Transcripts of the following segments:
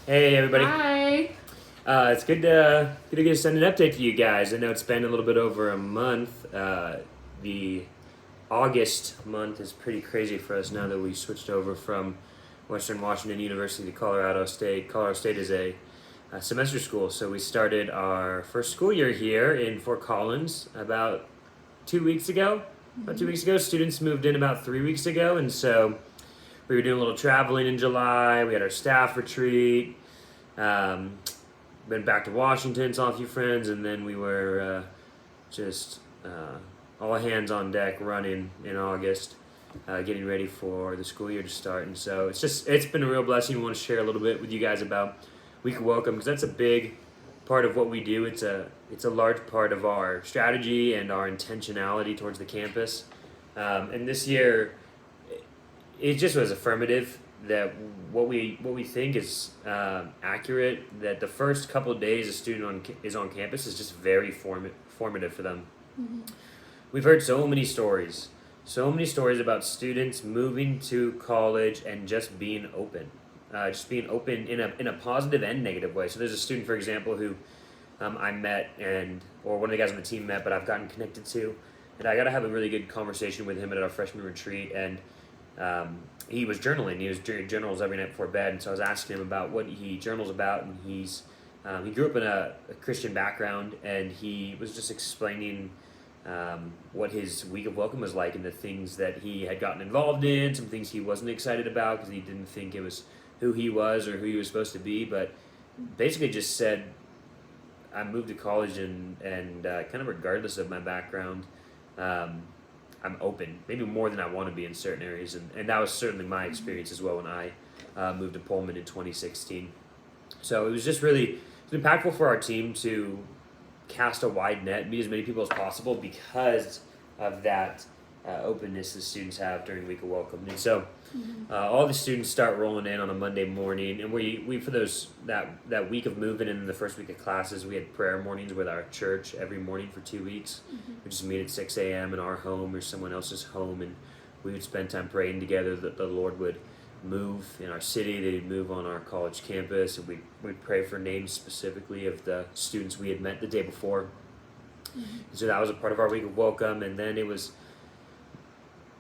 Hey everybody. Hi. It's good to get send an update to you guys. I know it's been a little bit over a month. The August month is pretty crazy for us now that we switched over from Western Washington University to Colorado State. Colorado State is a semester school, so we started our first school year here in Fort Collins about 2 weeks ago. About 2 weeks ago, students moved in about 3 weeks ago, and so we were doing a little traveling in July. We had our staff retreat. Um, Been back to Washington, saw a few friends, and then we were just all hands on deck running in August, getting ready for the school year to start. And so it's been a real blessing. We want to share a little bit with you guys about Week of Welcome because that's a big part of what we do. It's a large part of our strategy and our intentionality towards the campus. And this year, it just was affirmative that what we think is accurate. That the first couple of days a student is on campus is just very formative for them. Mm-hmm. We've heard so many stories about students moving to college and just being open in a positive and negative way. So there's a student, for example, who I met or one of the guys on the team met, but I've gotten connected to, and I got to have a really good conversation with him at our freshman retreat. And he was journaling. He was doing journals every night before bed, and so I was asking him about what he journals about. And he grew up in a Christian background, and he was just explaining what his week of welcome was like and the things that he had gotten involved in, some things he wasn't excited about because he didn't think it was who he was or who he was supposed to be, but basically just said, I moved to college and kind of regardless of my background, um, I'm open, maybe more than I want to be in certain areas, and that was certainly my experience as well when I moved to Pullman in 2016. So it was just really impactful for our team to cast a wide net, meet as many people as possible because of that openness the students have during Week of Welcome. And so all the students start rolling in on a Monday morning, and we for that week of moving and the first week of classes, we had prayer mornings with our church every morning for 2 weeks. We just meet at 6 a.m. in our home or someone else's home, and we would spend time praying together that the Lord would move in our city, that He'd move on our college campus, and we'd pray for names specifically of the students we had met the day before. And so that was a part of our week of welcome, and then it was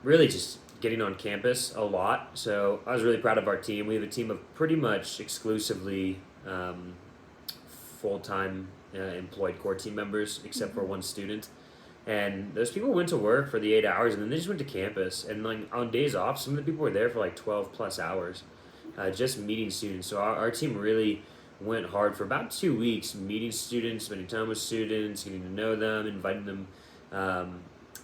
really just getting on campus a lot. So I was really proud of our team. We have a team of pretty much exclusively full-time employed core team members, except for one student. And those people went to work for the 8 hours, and then they just went to campus. And like on days off, some of the people were there for like 12 plus hours, just meeting students. So our team really went hard for about 2 weeks, meeting students, spending time with students, getting to know them, inviting them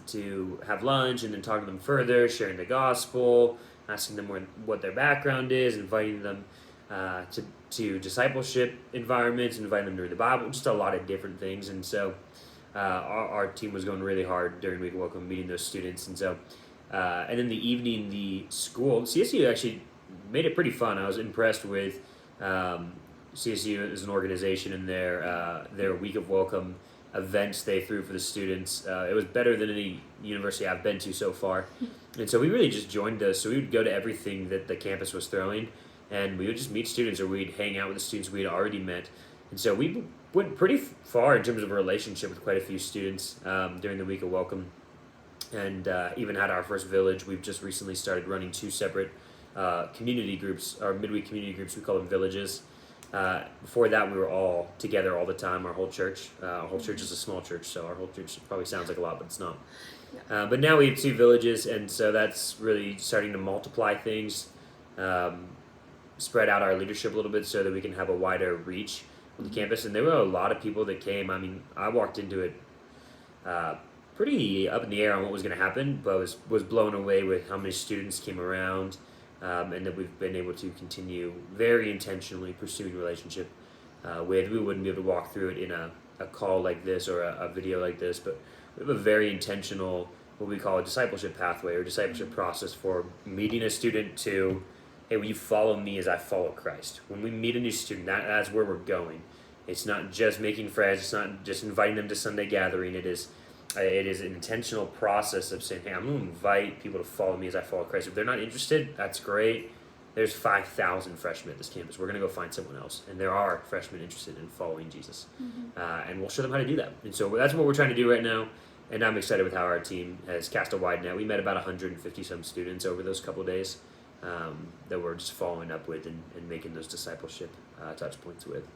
to have lunch, and then talking to them further, sharing the gospel, asking them what their background is, inviting them to discipleship environments, inviting them to read the Bible, just a lot of different things. And so our team was going really hard during Week of Welcome, meeting those students. And so, and in the evening, the school, CSU actually made it pretty fun. I was impressed with CSU as an organization and their Week of Welcome events they threw for the students. It was better than any university I've been to so far. And so we really just joined those. So we would go to everything that the campus was throwing, and we would just meet students, or we'd hang out with the students we had already met. And so we went pretty far in terms of a relationship with quite a few students during the Week of Welcome, and even had our first village. We've just recently started running two separate community groups, our midweek community groups. We call them villages. Before that, we were all together all the time, our whole church. Our whole church is a small church, so our whole church probably sounds like a lot, but it's not. But now we have two villages, and so that's really starting to multiply things, spread out our leadership a little bit so that we can have a wider reach on the campus. And there were a lot of people that came. I mean, I walked into it pretty up in the air on what was going to happen, but was blown away with how many students came around. And that we've been able to continue very intentionally pursuing relationship with. We wouldn't be able to walk through it in a call like this or a video like this, but we have a very intentional, what we call a discipleship pathway or discipleship process for meeting a student to, hey, will you follow me as I follow Christ? When we meet a new student, that's where we're going. It's not just making friends, it's not just inviting them to Sunday gathering, it is an intentional process of saying, hey, I'm going to invite people to follow me as I follow Christ. If they're not interested, that's great. there's 5,000 freshmen at this campus. We're going to go find someone else. And there are freshmen interested in following Jesus. And we'll show them how to do that. And so that's what we're trying to do right now. And I'm excited with how our team has cast a wide net. We met about 150 some students over those couple of days that we're just following up with and making those discipleship touch points with.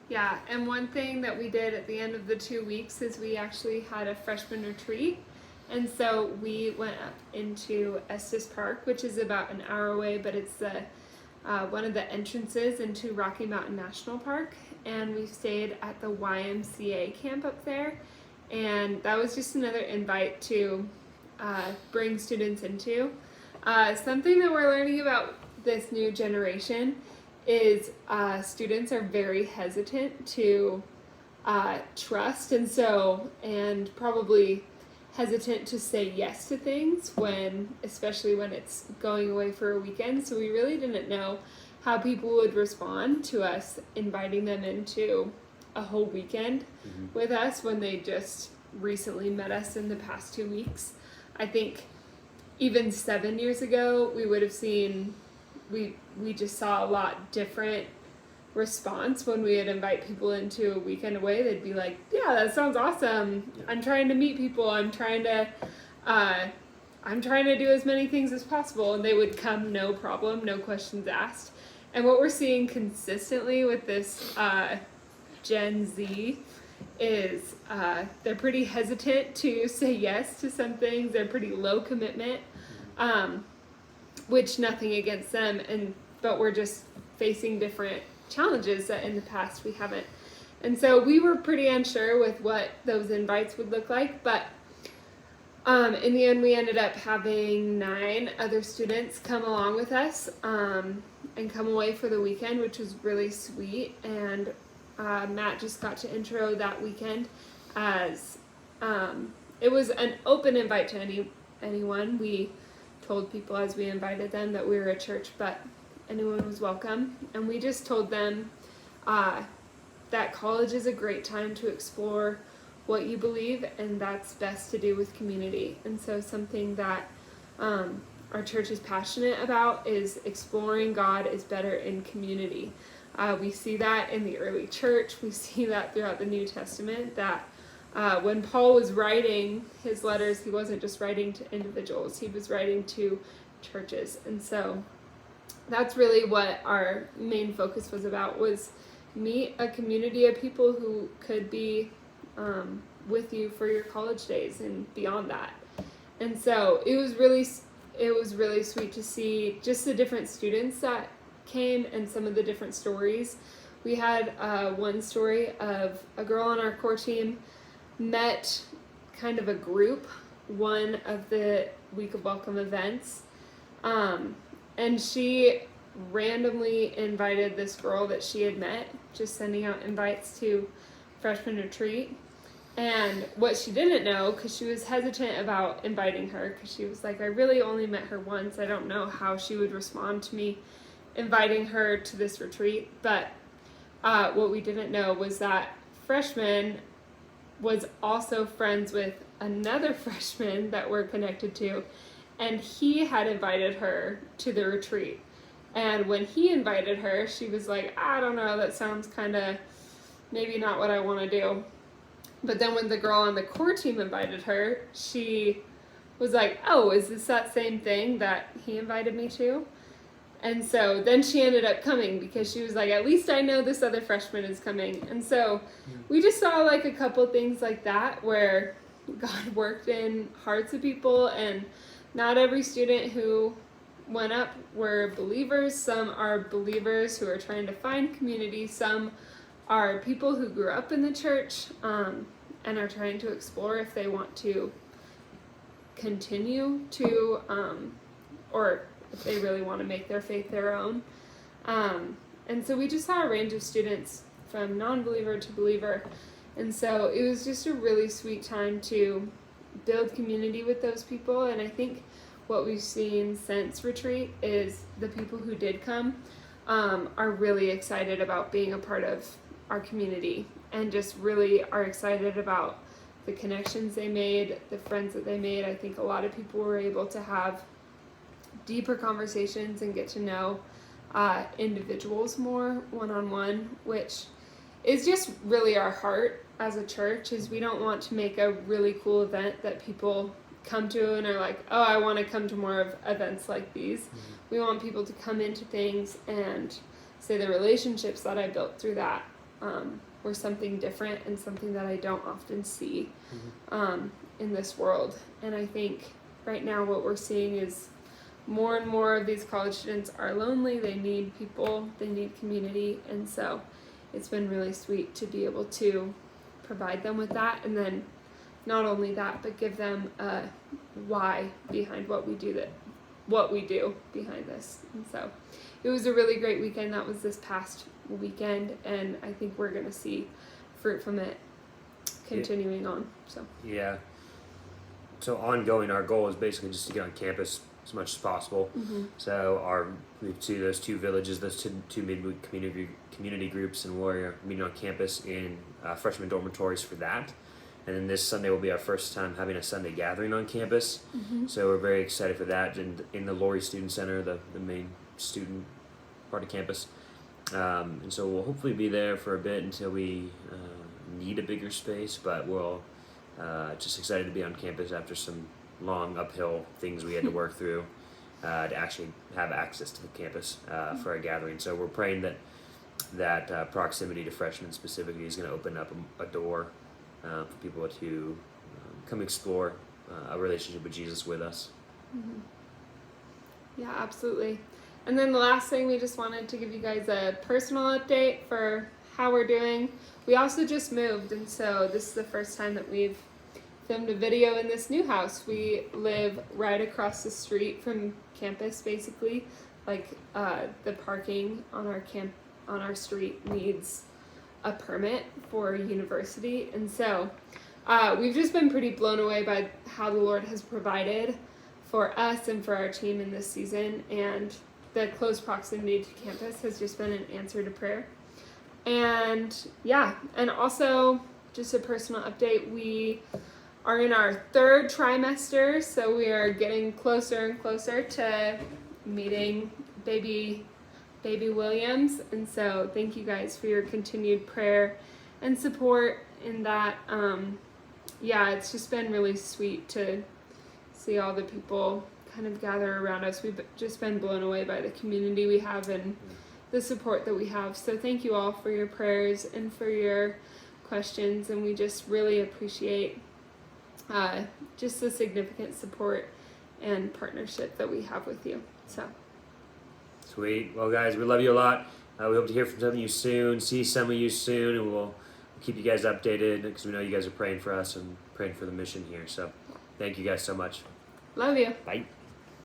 Yeah, and one thing that we did at the end of the 2 weeks is we actually had a freshman retreat. And so we went up into Estes Park, which is about an hour away, but it's the one of the entrances into Rocky Mountain National Park. And we stayed at the YMCA camp up there. And that was just another invite to bring students into. Something that we're learning about this new generation is students are very hesitant to trust, and probably hesitant to say yes to things especially when it's going away for a weekend. So we really didn't know how people would respond to us inviting them into a whole weekend with us when they just recently met us in the past 2 weeks. I think even 7 years ago, we would have seen, we just saw a lot different response when we would invite people into a weekend away. They'd be like, yeah, that sounds awesome. I'm trying to meet people. I'm trying to do as many things as possible. And they would come, no problem, no questions asked. And what we're seeing consistently with this Gen Z is they're pretty hesitant to say yes to some things. They're pretty low commitment, which nothing against them, but we're just facing different challenges that in the past we haven't. And so we were pretty unsure with what those invites would look like, but in the end we ended up having 9 other students come along with us and come away for the weekend, which was really sweet. And Matt just got to intro that weekend as it was an open invite to anyone. We told people as we invited them that we were a church, but anyone was welcome. And we just told them that college is a great time to explore what you believe, and that's best to do with community. And so something that our church is passionate about is exploring God is better in community. We see that in the early church. We see that throughout the New Testament, that when Paul was writing his letters, he wasn't just writing to individuals, he was writing to churches. And so that's really what our main focus was about, was meet a community of people who could be with you for your college days and beyond that. And so it was really sweet to see just the different students that came and some of the different stories. We had one story of a girl on our core team met kind of a group one of the Week of Welcome events, and she randomly invited this girl that she had met, just sending out invites to freshman retreat. And what she didn't know, because she was hesitant about inviting her, because she was like, I really only met her once, I don't know how she would respond to me inviting her to this retreat. But what we didn't know was that freshman was also friends with another freshman that we're connected to, and he had invited her to the retreat. And when he invited her, she was like, I don't know, that sounds kind of maybe not what I want to do. But then when the girl on the core team invited her, she was like, oh, is this that same thing that he invited me to? And so then she ended up coming, because she was like, at least I know this other freshman is coming. And so we just saw like a couple things like that where God worked in hearts of people, and not every student who went up were believers. Some are believers who are trying to find community. Some are people who grew up in the church and are trying to explore if they want to continue to, or if they really want to make their faith their own. And so we just saw a range of students from non-believer to believer. And so it was just a really sweet time to build community with those people. And I think what we've seen since retreat is the people who did come are really excited about being a part of our community, and just really are excited about the connections they made, the friends that they made. I think a lot of people were able to have deeper conversations and get to know individuals more one-on-one, which is just really our heart as a church. Is we don't want to make a really cool event that people come to and are like, oh, I want to come to more of events like these. Mm-hmm. We want people to come into things and say the relationships that I built through that were something different and something that I don't often see in this world. And I think right now what we're seeing is more and more of these college students are lonely. They need people, they need community, and so it's been really sweet to be able to provide them with that, and then not only that, but give them a why behind what we do behind this. And so it was a really great weekend. That was this past weekend, and I think we're going to see fruit from it continuing on. So ongoing, our goal is basically just to get on campus as much as possible. So we see those two villages, those two midweek community groups, and we're meeting on campus in freshman dormitories for that. And then this Sunday will be our first time having a Sunday gathering on campus. So we're very excited for that, and in the Laurie Student Center, the main student part of campus. And so we'll hopefully be there for a bit until we need a bigger space, but we'll just excited to be on campus after some long uphill things we had to work through to actually have access to the campus for our gathering. So we're praying that proximity to freshmen specifically is going to open up a door for people to come explore a relationship with Jesus with us. Yeah, absolutely. And then the last thing, we just wanted to give you guys a personal update for how we're doing. We also just moved, and so this is the first time that we've filmed a video in this new house. We live right across the street from campus, basically. Like the parking on our street needs a permit for university, and so we've just been pretty blown away by how the Lord has provided for us and for our team in this season, and the close proximity to campus has just been an answer to prayer. And and also just a personal update, we are in our third trimester, so we are getting closer and closer to meeting baby Williams, and so thank you guys for your continued prayer and support in that. It's just been really sweet to see all the people kind of gather around us. We've just been blown away by the community we have and the support that we have. So thank you all for your prayers and for your questions, and we just really appreciate just the significant support and partnership that we have with you. So sweet. Well, guys, we love you a lot. We hope to hear from some of you soon, see some of you soon, and we'll keep you guys updated because we know you guys are praying for us and praying for the mission here. So thank you guys so much. Love you. Bye.